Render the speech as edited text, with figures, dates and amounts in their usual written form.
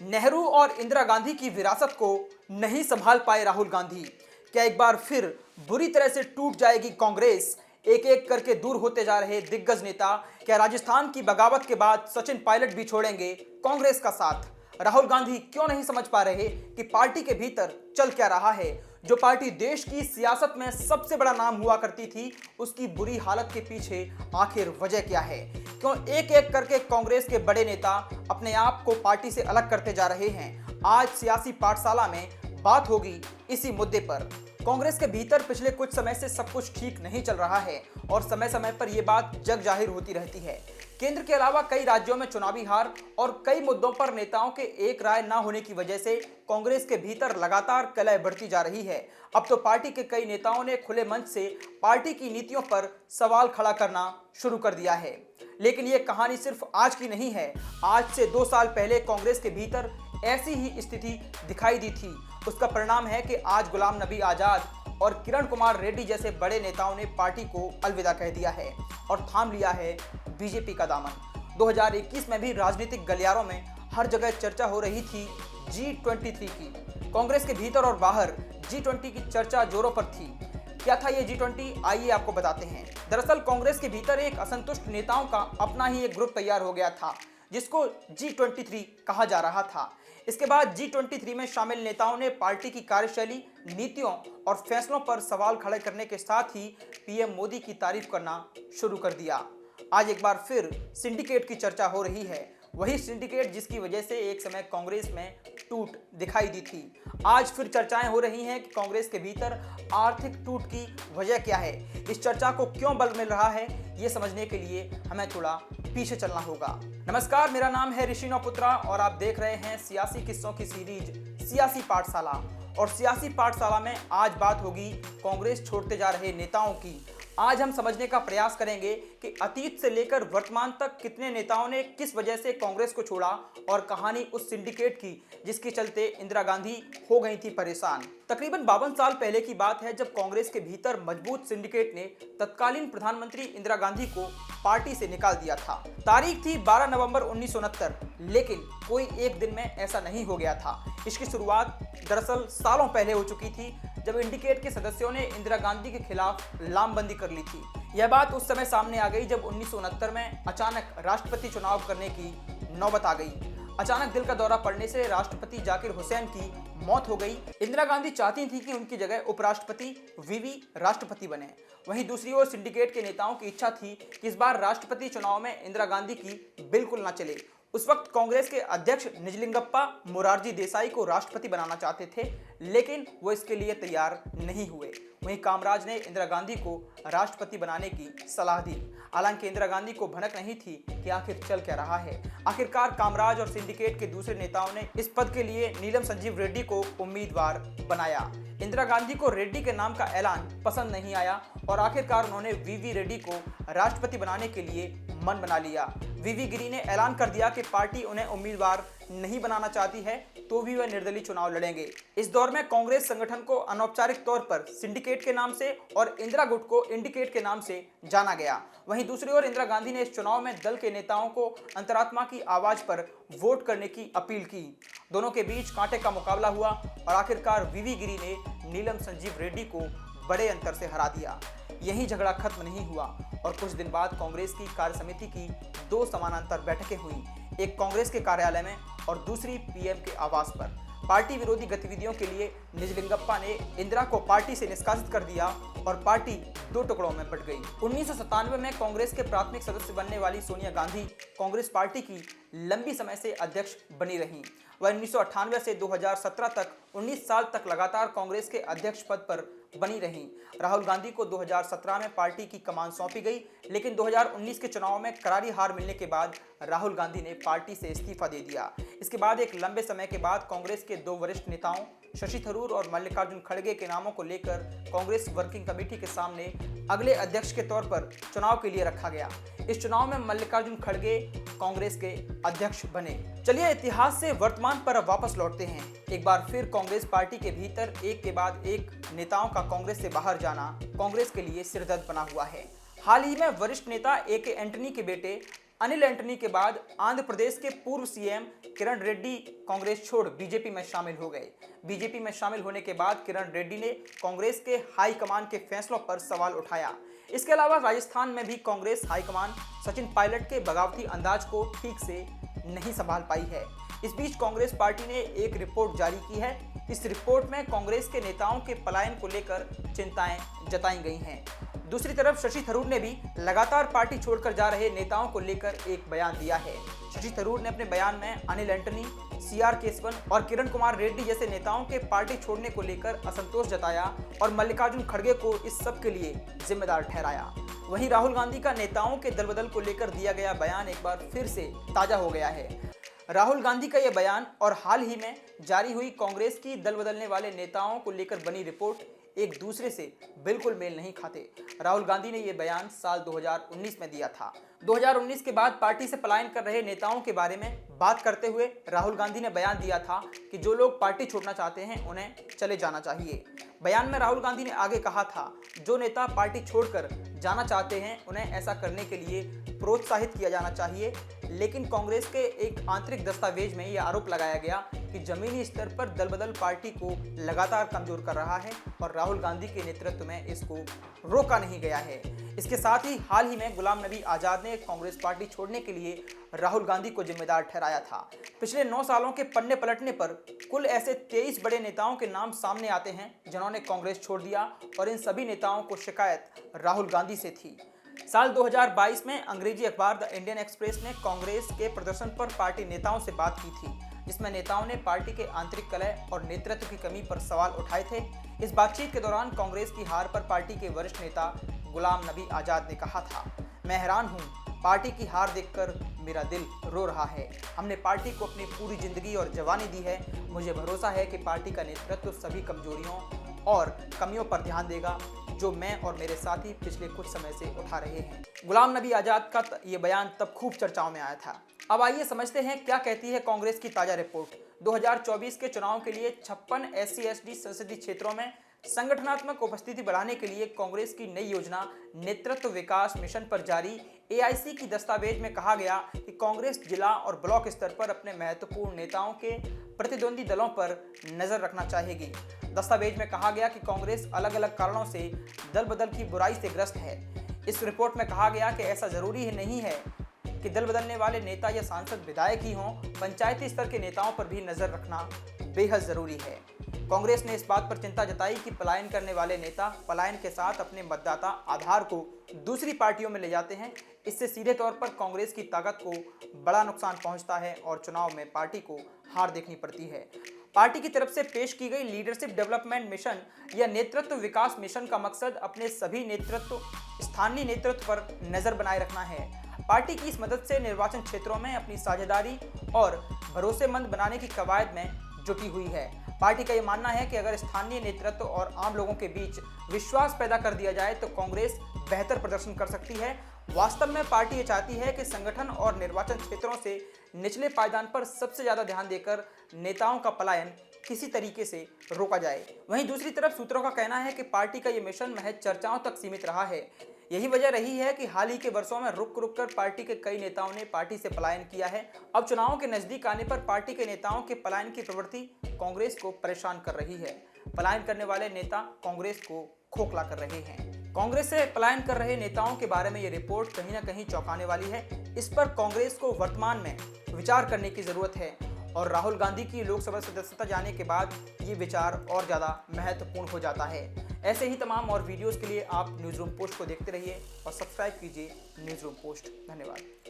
नेहरू और इंदिरा गांधी की विरासत को नहीं संभाल पाए राहुल गांधी। क्या एक बार फिर बुरी तरह से टूट जाएगी कांग्रेस? एक एक करके दूर होते जा रहे दिग्गज नेता क्या राजस्थान की बगावत के बाद सचिन पायलट भी छोड़ेंगे कांग्रेस का साथ? राहुल गांधी क्यों नहीं समझ पा रहे कि पार्टी के भीतर चल क्या रहा है? जो पार्टी देश की सियासत में सबसे बड़ा नाम हुआ करती थी, उसकी बुरी हालत के पीछे आखिर वजह क्या है? क्यों एक एक करके कांग्रेस के बड़े नेता अपने आप को पार्टी से अलग करते जा रहे हैं? आज सियासी पाठशाला में बात होगी इसी मुद्दे पर। कांग्रेस के भीतर पिछले कुछ समय से सब कुछ ठीक नहीं चल रहा है और समय समय पर यह बात जग जाहिर होती रहती है। केंद्र के अलावा कई राज्यों में चुनावी हार और कई मुद्दों पर नेताओं के एक राय न होने की वजह से कांग्रेस के भीतर लगातार कलह बढ़ती जा रही है। अब तो पार्टी के कई नेताओं ने खुले मंच से पार्टी की नीतियों पर सवाल खड़ा करना शुरू कर दिया है। लेकिन ये कहानी सिर्फ आज की नहीं है। आज से 2 साल पहले कांग्रेस के भीतर ऐसी ही स्थिति दिखाई दी थी। उसका परिणाम है कि आज गुलाम नबी आजाद और किरण कुमार रेड्डी जैसे बड़े नेताओं ने पार्टी को अलविदा कह दिया है और थाम लिया है बीजेपी का दामन। 2021 में भी राजनीतिक गलियारों में हर जगह चर्चा हो रही थी G23 की। कांग्रेस के भीतर और बाहर G20 की चर्चा जोरों पर थी। क्या था ये G20? आइए आपको बताते हैं। दरअसल कांग्रेस के भीतर एक असंतुष्ट नेताओं का अपना ही एक ग्रुप तैयार हो गया था, जिसको G23 कहा जा रहा था। इसके बाद G23 में शामिल नेताओं ने पार्टी की कार्यशैली, नीतियों और फैसलों पर सवाल खड़े करने के साथ ही पीएम मोदी की तारीफ करना शुरू कर दिया। आज एक बार फिर सिंडिकेट की चर्चा हो रही है, वही सिंडिकेट जिसकी वजह से एक समय कांग्रेस में टूट दिखाई दी थी। आज फिर चर्चाएं हो रही हैं कि कांग्रेस के भीतर आर्थिक टूट की वजह क्या है। इस चर्चा को क्यों बल मिल रहा है, ये समझने के लिए हमें थोड़ा पीछे चलना होगा। नमस्कार, मेरा नाम है ऋषि नौपुत्रा और आप देख रहे हैं सियासी किस्सों की सीरीज सियासी पाठशाला। और सियासी पाठशाला में आज बात होगी कांग्रेस छोड़ते जा रहे नेताओं की। आज हम समझने का प्रयास करेंगे कि अतीत से लेकर वर्तमान तक कितने नेताओं ने किस वजह से कांग्रेस को छोड़ा और कहानी उस सिंडिकेट की जिसके चलते इंदिरा गांधी हो गई थी परेशान। तकरीबन 52 साल पहले की बात है जब कांग्रेस के भीतर मजबूत सिंडिकेट ने तत्कालीन प्रधानमंत्री इंदिरा गांधी को पार्टी से निकाल दिया था। तारीख थी 12 नवंबर 1969, लेकिन कोई एक दिन में ऐसा नहीं हो गया था। इसकी शुरुआत दरअसल सालों पहले हो चुकी थी जब सिंडिकेट के सदस्यों ने इंदिरा गांधी के खिलाफ लामबंदी कर ली थी। यह बात उस समय सामने आ गई जब 1969 में अचानक राष्ट्रपति चुनाव करने की नौबत आ गई। अचानक दिल का दौरा पड़ने से राष्ट्रपति जाकिर हुसैन की मौत हो गई। इंदिरा गांधी चाहती थी कि उनकी जगह उपराष्ट्रपति वीवी राष्ट्रपति बने। वहीं दूसरी ओर सिंडिकेट के नेताओं की इच्छा थी कि इस बार राष्ट्रपति चुनाव में इंदिरा गांधी की बिल्कुल न चले। उस वक्त कांग्रेस के अध्यक्ष निजलिंगप्पा मोरारजी देसाई को राष्ट्रपति बनाना चाहते थे, लेकिन वो इसके लिए तैयार नहीं हुए। वहीं कामराज ने इंदिरा गांधी को राष्ट्रपति बनाने की सलाह दी। हालांकि इंदिरा गांधी को भनक नहीं थी कि आखिर चल क्या रहा है। आखिरकार कामराज और सिंडिकेट के दूसरे नेताओं ने इस पद के लिए नीलम संजीव रेड्डी को उम्मीदवार बनाया। इंदिरा गांधी को रेड्डी के नाम का ऐलान पसंद नहीं आया और आखिरकार उन्होंने वीवी रेड्डी को राष्ट्रपति बनाने के लिए मन बना लिया। वीवी गिरी ने ऐलान कर दिया कि पार्टी उन्हें उम्मीदवार नहीं बनाना चाहती है तो भी वह निर्दलीय चुनाव लड़ेंगे। इस दौर में कांग्रेस संगठन को अनौपचारिक तौर पर सिंडिकेट के नाम से और इंदिरा गुट को इंडिकेट के नाम से जाना गया। वहीं दूसरी ओर इंदिरा गांधी ने इस चुनाव में दल के नेताओं को अंतरात्मा की आवाज पर वोट करने की अपील की। दोनों के बीच कांटे का मुकाबला हुआ और आखिरकार वीवी गिरी ने नीलम संजीव रेड्डी को बड़े अंतर से हरा दिया। यही झगड़ा खत्म नहीं हुआ और कुछ दिन बाद कांग्रेस की कार्य समिति की 2 समानांतर बैठकें हुई, एक कांग्रेस के कार्यालय में और दूसरी पीएम के आवास पर। पार्टी विरोधी गतिविधियों के लिए निजलिंगप्पा ने इंदिरा को पार्टी से निष्कासित कर दिया और पार्टी 2 टुकड़ों में बंट गई। 1997 में कांग्रेस के प्राथमिक सदस्य बनने वाली सोनिया गांधी कांग्रेस पार्टी की लंबी समय से अध्यक्ष बनी रहीं। वह 1998 से 2017 तक 19 साल तक लगातार कांग्रेस के अध्यक्ष पद पर बनी रहीं। राहुल गांधी को 2017 में पार्टी की कमान सौंपी गई, लेकिन 2019 के चुनाव में करारी हार मिलने के बाद राहुल गांधी ने पार्टी से इस्तीफा दे दिया। इसके बाद एक लंबे समय के बाद कांग्रेस के 2 वरिष्ठ नेताओं शशि थरूर और मल्लिकार्जुन खड़गे के नामों को लेकर कांग्रेस वर्किंग कमेटी के सामने अगले अध्यक्ष के तौर पर चुनाव के लिए रखा गया। इस चुनाव में मल्लिकार्जुन खड़गे कांग्रेस के अध्यक्ष बने। चलिए इतिहास से वर्तमान पर अब वापस लौटते हैं। एक बार फिर कांग्रेस पार्टी के भीतर एक के बाद एक नेताओं का कांग्रेस से बाहर जाना कांग्रेस के लिए सिरदर्द बना हुआ है। हाल ही में वरिष्ठ नेता ए के एंटनी के बेटे अनिल एंटनी के बाद आंध्र प्रदेश के पूर्व सीएम किरण रेड्डी कांग्रेस छोड़ बीजेपी में शामिल हो गए। बीजेपी में शामिल होने के बाद किरण रेड्डी ने कांग्रेस के हाईकमान के फैसलों पर सवाल उठाया। इसके अलावा राजस्थान में भी कांग्रेस हाईकमान सचिन पायलट के बगावती अंदाज को ठीक से नहीं संभाल पाई है। इस बीच कांग्रेस पार्टी ने एक रिपोर्ट जारी की है। इस रिपोर्ट में कांग्रेस के नेताओं के पलायन को लेकर चिंताएं जताई गई हैं। दूसरी तरफ शशि थरूर ने भी लगातार पार्टी छोड़कर जा रहे नेताओं को लेकर एक बयान दिया है। शशि थरूर ने अपने बयान में अनिल एंटनी, सीआर केसवन और किरण कुमार रेड्डी जैसे नेताओं के पार्टी छोड़ने को लेकर असंतोष जताया और मल्लिकार्जुन खड़गे को इस सब के लिए जिम्मेदार ठहराया। वहीं राहुल गांधी का नेताओं के दल बदल को लेकर दिया गया बयान एक बार फिर से ताजा हो गया है। राहुल गांधी का यह बयान और हाल ही में जारी हुई कांग्रेस की दल बदलने वाले नेताओं को लेकर बनी रिपोर्ट एक दूसरे से बिल्कुल मेल नहीं खाते। राहुल गांधी ने यह बयान साल 2019 में दिया था। 2019 के बाद पार्टी से पलायन कर रहे नेताओं के बारे में बात करते हुए राहुल गांधी ने बयान दिया था कि जो लोग पार्टी छोड़ना चाहते हैं उन्हें चले जाना चाहिए। बयान में राहुल गांधी ने आगे कहा था, जो नेता पार्टी छोड़कर जाना चाहते हैं उन्हें ऐसा करने के लिए प्रोत्साहित किया जाना चाहिए। लेकिन कांग्रेस के एक आंतरिक दस्तावेज में यह आरोप लगाया गया कि जमीनी स्तर पर दल बदल पार्टी को लगातार कमजोर कर रहा है और राहुल गांधी के नेतृत्व में इसको रोका नहीं गया है। इसके साथ ही हाल ही में गुलाम नबी आजाद ने कांग्रेस पार्टी छोड़ने के लिए राहुल गांधी को जिम्मेदार ठहराया था। पिछले 9 सालों के पन्ने पलटने पर कुल ऐसे 23 बड़े नेताओं के नाम सामने आते हैं जिन्होंने कांग्रेस छोड़ दिया और इन सभी नेताओं को शिकायत राहुल गांधी से थी। साल 2022 में अंग्रेजी अखबार द इंडियन एक्सप्रेस ने कांग्रेस के प्रदर्शन पर पार्टी नेताओं से बात की थी, जिसमें नेताओं ने पार्टी के आंतरिक कलह और नेतृत्व की कमी पर सवाल उठाए थे। इस बातचीत के दौरान कांग्रेस की हार पर पार्टी के वरिष्ठ नेता गुलाम नबी आजाद ने कहा था, मैं हैरान हूँ, पार्टी की हार देखकर मेरा दिल रो रहा है। हमने पार्टी को अपनी पूरी जिंदगी और जवानी दी है। मुझे भरोसा है कि पार्टी का नेतृत्व सभी कमजोरियों और कमियों पर ध्यान देगा जो मैं और मेरे साथी पिछले कुछ समय से उठा रहे हैं। गुलाम नबी आजाद का ये बयान तब खूब चर्चाओं में आया था। अब आइए समझते हैं क्या कहती है कांग्रेस की ताजा रिपोर्ट। 2024 के चुनाव के लिए 56 SC/ST संसदीय क्षेत्रों में संगठनात्मक उपस्थिति बढ़ाने के लिए कांग्रेस की नई योजना नेतृत्व विकास मिशन पर जारी AIC की दस्तावेज में कहा गया कि कांग्रेस जिला और ब्लॉक स्तर पर अपने महत्वपूर्ण नेताओं के प्रतिद्वंदी दलों पर नजर रखना चाहेगी। दस्तावेज में कहा गया कि कांग्रेस अलग अलग कारणों से दल बदल की बुराई से ग्रस्त है। इस रिपोर्ट में कहा गया कि ऐसा जरूरी नहीं है कि दल बदलने वाले नेता या सांसद विधायक ही हों, पंचायती स्तर के नेताओं पर भी नजर रखना बेहद जरूरी है। कांग्रेस ने इस बात पर चिंता जताई कि पलायन करने वाले नेता पलायन के साथ अपने मतदाता आधार को दूसरी पार्टियों में ले जाते हैं। इससे सीधे तौर पर कांग्रेस की ताकत को बड़ा नुकसान पहुंचता है और चुनाव में पार्टी को हार देखनी पड़ती है। पार्टी की तरफ से पेश की गई लीडरशिप डेवलपमेंट मिशन या नेतृत्व विकास मिशन का मकसद अपने सभी नेतृत्व स्थानीय नेतृत्व पर नजर बनाए रखना है। पार्टी की इस मदद से निर्वाचन क्षेत्रों में अपनी साझेदारी और भरोसेमंद बनाने की कवायद में जुटी हुई है। पार्टी का यह मानना है कि अगर स्थानीय नेतृत्व और आम लोगों के बीच विश्वास पैदा कर दिया जाए तो कांग्रेस बेहतर प्रदर्शन कर सकती है। वास्तव में पार्टी ये चाहती है कि संगठन और निर्वाचन क्षेत्रों से निचले पायदान पर सबसे ज्यादा ध्यान देकर नेताओं का पलायन किसी तरीके से रोका जाए। वहीं दूसरी तरफ सूत्रों का कहना है कि पार्टी का ये मिशन महज चर्चाओं तक सीमित रहा है। यही वजह रही है कि हाल ही के वर्षों में रुक रुक कर पार्टी के कई नेताओं ने पार्टी से पलायन किया है। अब चुनावों के नजदीक आने पर पार्टी के नेताओं के पलायन की प्रवृत्ति कांग्रेस को परेशान कर रही है। पलायन करने वाले नेता कांग्रेस को खोखला कर रहे हैं। कांग्रेस से पलायन कर रहे नेताओं के बारे में ये रिपोर्ट कहीं ना कहीं चौंकाने वाली है। इस पर कांग्रेस को वर्तमान में विचार करने की जरूरत है और राहुल गांधी की लोकसभा सदस्यता जाने के बाद ये विचार और ज़्यादा महत्वपूर्ण हो जाता है। ऐसे ही तमाम और वीडियोस के लिए आप न्यूज़ रूम पोस्ट को देखते रहिए और सब्सक्राइब कीजिए न्यूज़ रूम पोस्ट। धन्यवाद।